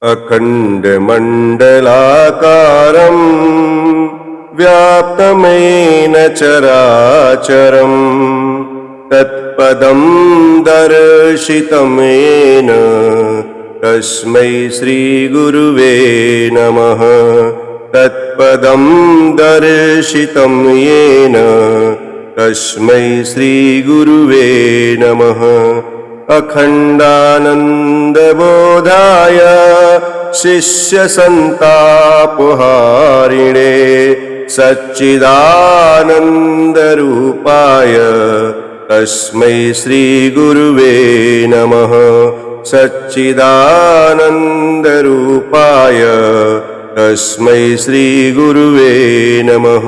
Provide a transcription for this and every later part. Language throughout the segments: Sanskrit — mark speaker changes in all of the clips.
Speaker 1: अखण्डमण्डलाकारम् व्याप्तमेन चराचरम् तत्पदं दर्शितं येन तस्मै श्रीगुरुवे नमः। तत्पदं दर्शितं येन तस्मै श्रीगुरुवे नमः। अखण्डानन्दबोधाय शिष्यसन्तापहारिणे सच्चिदानन्दरूपाय तस्मै श्रीगुरुवे नमः। सच्चिदानन्दरूपाय तस्मै श्रीगुरुवे नमः।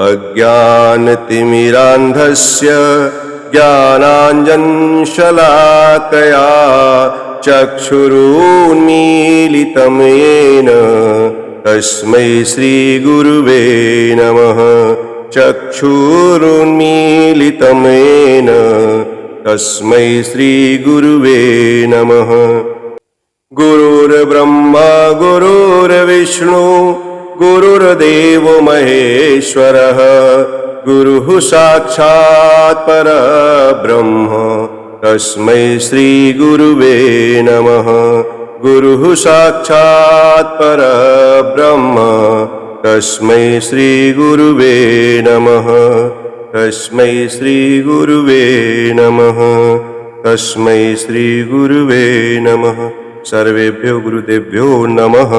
Speaker 1: अज्ञानतिमिरान्धस्य ज्ञानाञ्जनशलाकया चक्षुरुन्मीलितं येन तस्मै श्रीगुरुवे नमः। चक्षुरुन्मीलितं येन तस्मै श्रीगुरुवे नमः। गुरुर्ब्रह्मा गुरुर्विष्णु गुरुर्देवो महेश्वरः गुरुः साक्षात् परब्रह्म तस्मै श्रीगुरुवे नमः। गुरुः साक्षात् परब्रह्म तस्मै श्रीगुरुवे नमः। तस्मै श्रीगुरुवे नमः। तस्मै श्रीगुरुवे नमः। सर्वेभ्यो गुरुदेभ्यो नमः।